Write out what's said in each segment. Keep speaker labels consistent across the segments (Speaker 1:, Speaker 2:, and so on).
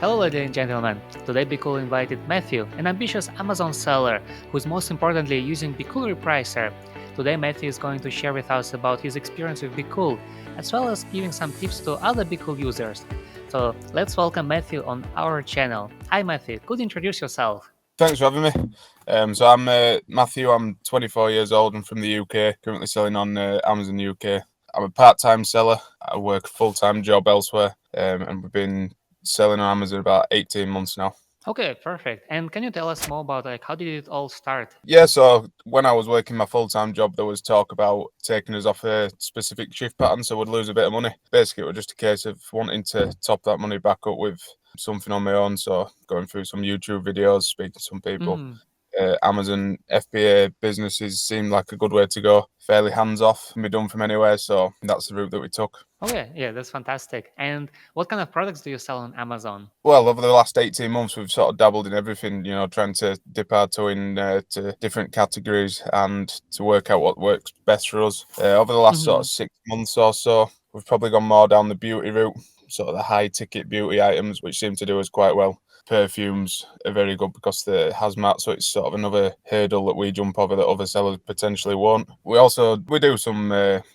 Speaker 1: Hello, ladies and gentlemen. Today, BQool invited Matthew, an ambitious Amazon seller who is most importantly using BQool Repricer. Today, Matthew is going to share with us about his experience with BQool, as well as giving some tips to other BQool users. So, let's welcome Matthew on our channel. Hi, Matthew. Could you introduce yourself?
Speaker 2: Thanks for having me. So I'm Matthew. I'm 24 years old. I'm from the UK, currently selling on Amazon UK. I'm a part-time seller. I work a full-time job elsewhere, and we've been selling on Amazon about 18 months now.
Speaker 1: Okay, perfect. And can you tell us more about how did it all start?
Speaker 2: Yeah, so when I was working my full-time job, there was talk about taking us off a specific shift pattern, so we'd lose a bit of money. Basically, it was just a case of wanting to top that money back up with something on my own, so going through some YouTube videos, speaking to some people. Amazon FBA businesses seemed like a good way to go. Fairly hands-off, can be done from anywhere, so that's the route that we took.
Speaker 1: Okay, yeah, that's fantastic. And what kind of products do you sell on Amazon?
Speaker 2: Well, over the last 18 months, we've sort of dabbled in everything, trying to dip our toe in to different categories and to work out what works best for us. Over the last sort of 6 months or so, we've probably gone more down the beauty route, sort of the high-ticket beauty items, which seem to do us quite well. Perfumes are very good because they're hazmat, so it's sort of another hurdle that we jump over that other sellers potentially won't. We do some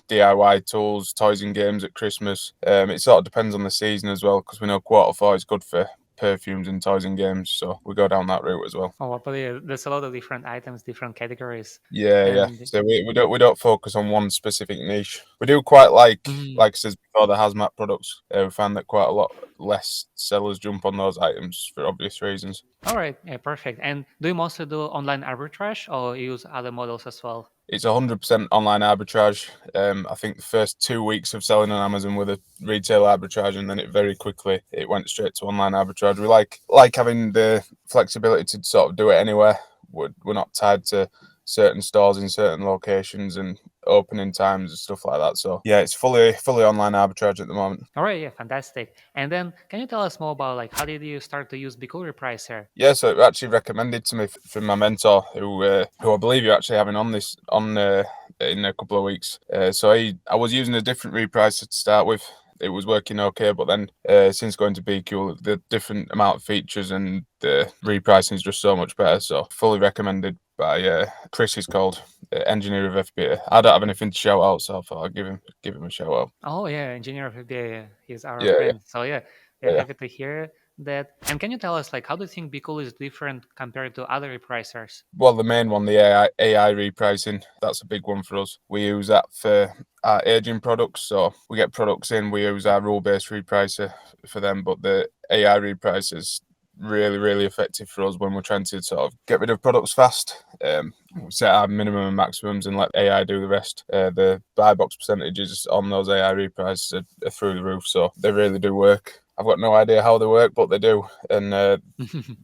Speaker 2: DIY tools, toys and games at Christmas. It sort of depends on the season as well, because we know Q4 is good for perfumes and toys and games, so we go down that route as well.
Speaker 1: Oh, but yeah, there's a lot of different items, different categories.
Speaker 2: Yeah.
Speaker 1: And
Speaker 2: So we don't focus on one specific niche. We do quite like I said before, the hazmat products. We find that quite a lot less sellers jump on those items for obvious reasons.
Speaker 1: all right, yeah, perfect. And do you mostly do online arbitrage or use other models as well?
Speaker 2: It's 100% online arbitrage. I think the first 2 weeks of selling on Amazon were the retail arbitrage, and then it went straight to online arbitrage. We like having the flexibility to sort of do it anywhere. We're not tied to certain stores in certain locations and opening times and stuff like that. So yeah, it's fully online arbitrage at the moment.
Speaker 1: All right, yeah, fantastic. And then can you tell us more about how did you start to use BQool Repricer?
Speaker 2: Yeah, so it was actually recommended to me from my mentor, who I believe you're actually having on in a couple of weeks. So I was using a different repricer to start with. It was working okay, but then since going to BQool, the different amount of features and the repricing is just so much better. So fully recommended by Chris, he's called, engineer of FBA. I don't have anything to shout out, so I thought I'd give him a shout out.
Speaker 1: Oh yeah, engineer of FBA, he's our
Speaker 2: Yeah,
Speaker 1: friend. So yeah,
Speaker 2: yeah.
Speaker 1: happy to hear that. And can you tell us how do you think BQool is different compared to other repricers?
Speaker 2: Well, the main one, the AI repricing, that's a big one for us. We use that for our aging products. So we get products in, we use our rule-based repricer for them, but the AI repricer is really, really effective for us when we're trying to sort of get rid of products fast. We set our minimum and maximums and let AI do the rest. The buy box percentages on those AI repricers are through the roof, so they really do work. I've got no idea how they work, but they do. And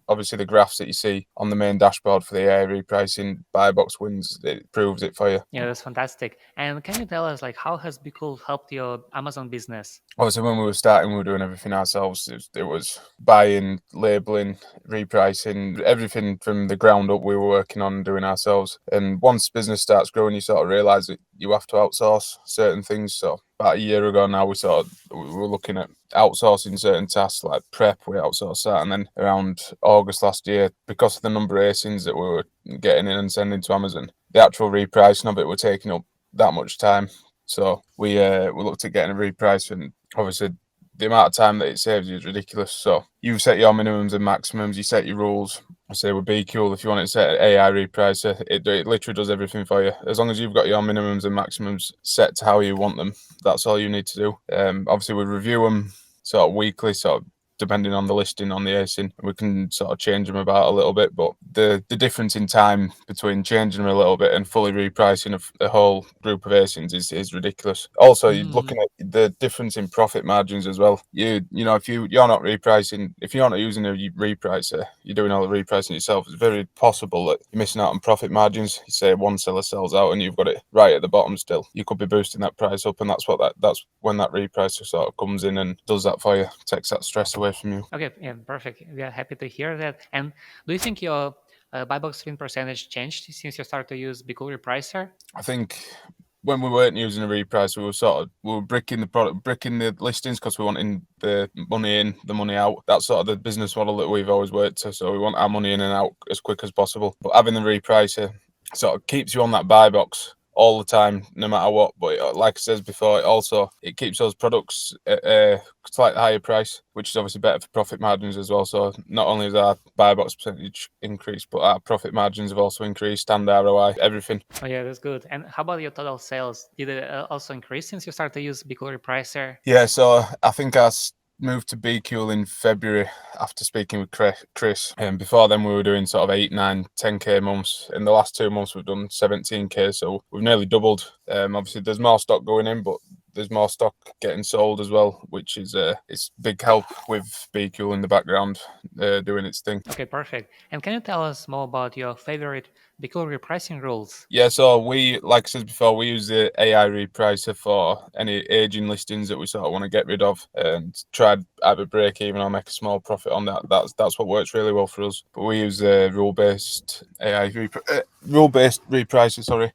Speaker 2: obviously, the graphs that you see on the main dashboard for the AI repricing, buy box wins, it proves it for you.
Speaker 1: Yeah, that's fantastic. And can you tell us how has BQool helped your Amazon business?
Speaker 2: Obviously, when we were starting, we were doing everything ourselves. It was buying, labeling, repricing, everything from the ground up. We were working on doing ourselves. And once business starts growing, you sort of realize that you have to outsource certain things. So about a year ago now, we were looking at outsourcing certain tasks like prep. We outsourced that, and then around August last year, because of the number of ASINs that we were getting in and sending to Amazon, the actual repricing of it were taking up that much time. So we looked at getting a reprice, and obviously the amount of time that it saves you is ridiculous. So you set your minimums and maximums, you set your rules. I say with BQool, if you want to set an AI repricer, it literally does everything for you. As long as you've got your minimums and maximums set to how you want them, that's all you need to do. Obviously, we review them sort of weekly, sort of depending on the listing on the ASIN. We can sort of change them about a little bit, but the difference in time between changing them a little bit and fully repricing a whole group of ASINs is ridiculous. Also, you're looking at the difference in profit margins as well. If you're not repricing, if you're not using a repricer, you're doing all the repricing yourself, it's very possible that you're missing out on profit margins. You say one seller sells out and you've got it right at the bottom still. You could be boosting that price up, and that's when that repricer sort of comes in and does that for you, takes that stress away from you.
Speaker 1: Okay, yeah, perfect. We are happy to hear that. And do you think your buy box win percentage changed since you started to use BQool Repricer?
Speaker 2: I think when we weren't using a reprice, we were bricking the product, bricking the listings because we wanting the money in, the money out. That's sort of the business model that we've always worked to. So we want our money in and out as quick as possible. But having the repricer sort of keeps you on that buy box all the time, no matter what. But like I said before, it keeps those products at a slightly higher price, which is obviously better for profit margins as well. So not only has our buy box percentage increased, but our profit margins have also increased, and ROI, everything.
Speaker 1: Oh yeah, that's good. And how about your total sales? Did it also increase since you started to use BQool Repricer?
Speaker 2: Yeah, so I think moved to BQool in February after speaking with Chris. And before then, we were doing sort of 8, 9, 10K months. In the last 2 months, we've done 17K. So we've nearly doubled. Obviously, there's more stock going in, but there's more stock getting sold as well, which is it's big help with BQool in the background doing its thing.
Speaker 1: Okay, perfect. And can you tell us more about your favorite BQool repricing rules?
Speaker 2: Yeah, so like I said before, we use the AI repricer for any aging listings that we sort of want to get rid of and try to either break even or make a small profit on that. That's what works really well for us. But we use the rule-based rule-based repricer,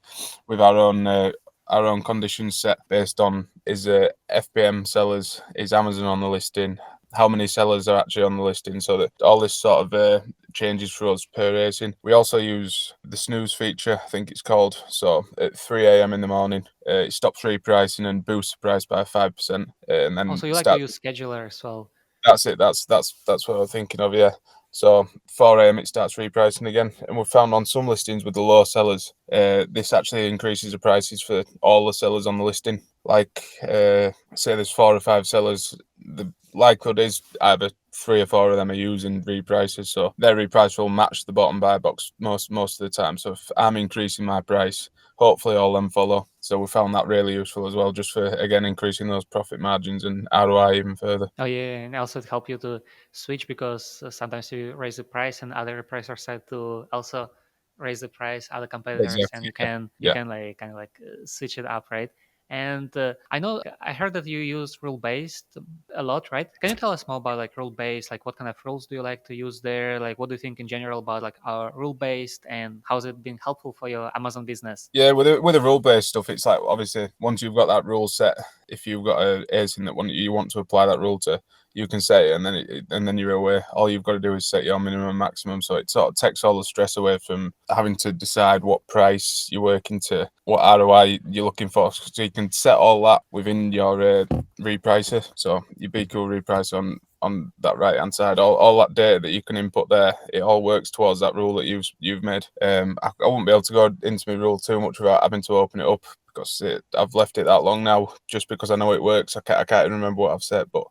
Speaker 2: with our own conditions set based on is FBM sellers, is Amazon on the listing, how many sellers are actually on the listing, so that all this sort of changes for us per racing. We also use the snooze feature, I think it's called. So at 3 a.m. in the morning, it stops repricing and boosts the price by 5%, and then
Speaker 1: Also, you like to
Speaker 2: starts.
Speaker 1: use scheduler as well.
Speaker 2: That's it. That's what I'm thinking of. Yeah. So 4 a.m. it starts repricing again, and we've found on some listings with the low sellers, this actually increases the prices for all the sellers on the listing. Like say there's 4 or 5 sellers, the likelihood is either 3 or 4 of them are using repricers, so their reprice will match the bottom buy box most of the time. So if I'm increasing my price, hopefully all them follow. So we found that really useful as well, just for again increasing those profit margins and ROI even further.
Speaker 1: Oh yeah, and also it help you to switch because sometimes you raise the price and other repricers start to also raise the price, other competitors, and
Speaker 2: Exactly.
Speaker 1: you
Speaker 2: Yeah.
Speaker 1: can like kind of like switch it up, right? And I heard that you use rule based a lot, right? Can you tell us more about like rule based? Like what kind of rules do you like to use there? Like what do you think in general about like our rule based and how's it been helpful for your Amazon business?
Speaker 2: Yeah, with the rule based stuff, it's like obviously once you've got that rule set, if you've got a ASIN that you want to apply that rule to, you can set it, and then you're away. All you've got to do is set your minimum and maximum, so it sort of takes all the stress away from having to decide what price you're working to, what ROI you're looking for. So you can set all that within your repricer. So your BQool repricer on that right hand side, all that data that you can input there, it all works towards that rule that you've made. I won't be able to go into my rule too much without having to open it up because I've left it that long now, just because I know it works. I can't even remember what I've set, but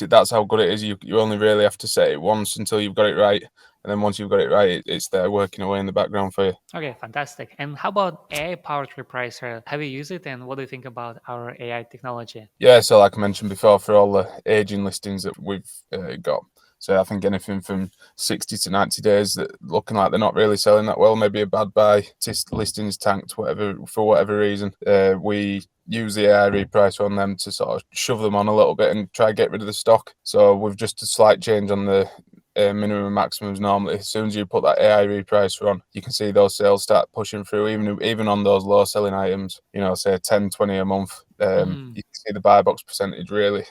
Speaker 2: that's how good it is. You only really have to set it once until you've got it right. And then once you've got it right, it's there working away in the background for you.
Speaker 1: Okay, fantastic. And how about AI-powered repricer? Have you used it, and what do you think about our AI technology?
Speaker 2: Yeah, so like I mentioned before, for all the aging listings that we've got, so I think anything from 60 to 90 days that looking like they're not really selling that well, maybe a bad buy, listings tanked, whatever, for whatever reason, we use the AI repricer on them to sort of shove them on a little bit and try to get rid of the stock. So we've just a slight change on the minimum and maximums. Normally, as soon as you put that AI repricer on, you can see those sales start pushing through, even on those low selling items, say 10, 20 a month.
Speaker 1: Mhm.
Speaker 2: You can see the buy box percentage really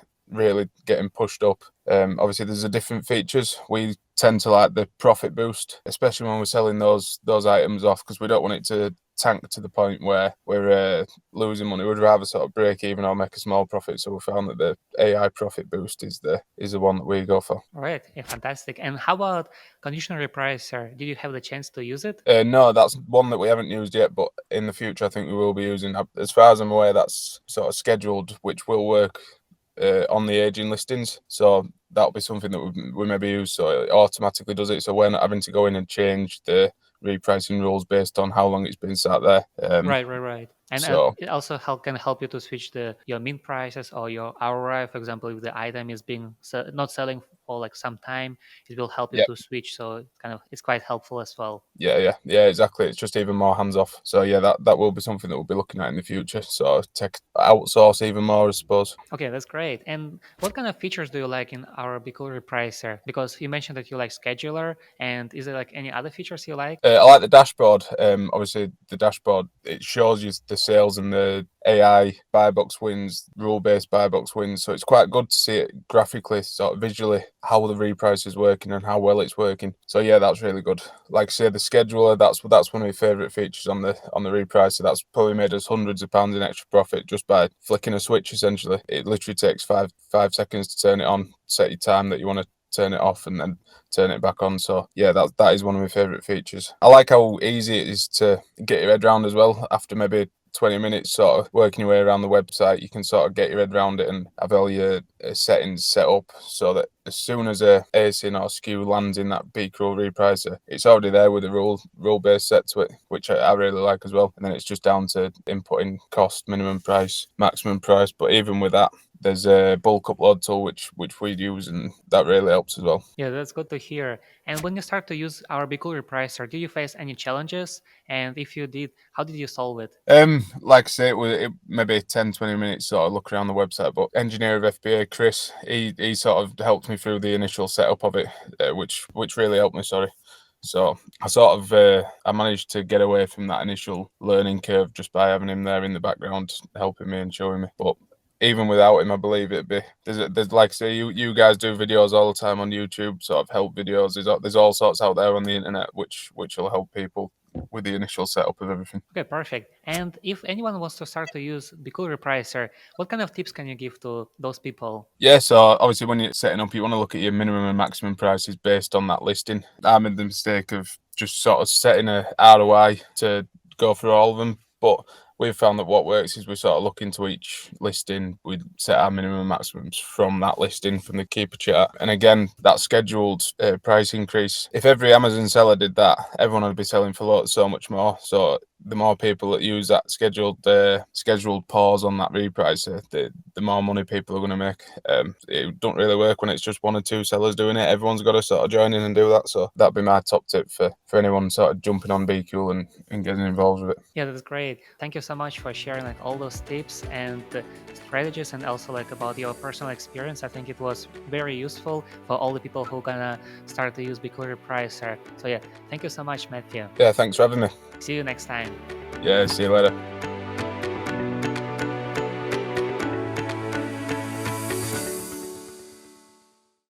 Speaker 2: getting pushed up. Obviously, there's a different features. We tend to like the profit boost, especially when we're selling those items off, because we don't want it to tank to the point where we're losing money. We'd rather sort of break even or make a small profit. So we found that the AI profit boost is the one that we go for.
Speaker 1: All right, yeah, fantastic. And how about conditional repricer? Did you have the chance to use it?
Speaker 2: No, that's one that we haven't used yet, but in the future, I think we will be using. As far as I'm aware, that's sort of scheduled, which will work on the aging listings. So that'll be something that we maybe use. So it automatically does it. So we're not having to go in and change the repricing rules based on how long it's been sat there.
Speaker 1: Right. And
Speaker 2: So
Speaker 1: it also can help you to switch your min prices or your ROI. For example, if the item is being not selling for like some time, it will help you
Speaker 2: yeah,
Speaker 1: to switch. So it's quite helpful as well.
Speaker 2: yeah, exactly. It's just even more hands off. So yeah, that will be something that we'll be looking at in the future. So outsource even more, I suppose.
Speaker 1: Okay, that's great. And what kind of features do you like in our BQool Repricer? Because you mentioned that you like scheduler, and is there like any other features you like?
Speaker 2: I like the dashboard. Obviously, the dashboard, it shows you the sales and the AI buy box wins, rule-based buy box wins. So it's quite good to see it graphically, sort of visually, how the reprice is working and how well it's working. So yeah, that's really good. Like I say, the scheduler, that's one of my favourite features on the repricer. That's probably made us hundreds of pounds in extra profit just by flicking a switch. Essentially, it literally takes five seconds to turn it on, set your time that you want to turn it off, and then turn it back on. So yeah, that is one of my favourite features. I like how easy it is to get your head around as well. After maybe 20 minutes sort of working your way around the website, you can sort of get your head around it and have all your settings set up so that as soon as a ASIN or SKU lands in that BQool Repricer, it's already there with a rule based set to it, which I really like as well. And then it's just down to inputting cost, minimum price, maximum price. But even with that, there's a bulk upload tool which we'd use, and that really helps as well.
Speaker 1: Yeah, that's good to hear. And when you start to use our BQool Repricer, did you face any challenges? And if you did, how did you solve it?
Speaker 2: Like I say, it maybe 10-20 minutes sort of look around the website, but engineer of FBA Chris, he sort of helped me through the initial setup of it, which really helped me. Sorry. So I sort of I managed to get away from that initial learning curve just by having him there in the background helping me and showing me. But even without him, I believe it'd be there's like I say, you guys do videos all the time on YouTube, sort of help videos. There's all sorts out there on the internet which will help people with the initial setup of everything.
Speaker 1: Okay, perfect. And if anyone wants to start to use BQool Repricer, what kind of tips can you give to those people?
Speaker 2: Yeah, so obviously when you're setting up, you want to look at your minimum and maximum prices based on that listing. I made the mistake of just sort of setting a ROI to go through all of them, but we've found that what works is we sort of look into each listing, we set our minimum and maximums from that listing, from the keeper chart. And again, that scheduled price increase, if every Amazon seller did that, everyone would be selling for so much more. So the more people that use that scheduled pause on that repricer, the more money people are going to make. It don't really work when it's just one or two sellers doing it. Everyone's got to sort of join in and do that. So that'd be my top tip for anyone sort of jumping on BQool and getting involved with it.
Speaker 1: Yeah, that's great. Thank you so much for sharing like all those tips and strategies, and also like about your personal experience. I think it was very useful for all the people who gonna start to use BQool Repricer. So yeah, thank you so much, Matthew.
Speaker 2: Yeah, thanks for having me.
Speaker 1: See you next time.
Speaker 2: Yeah, see you later.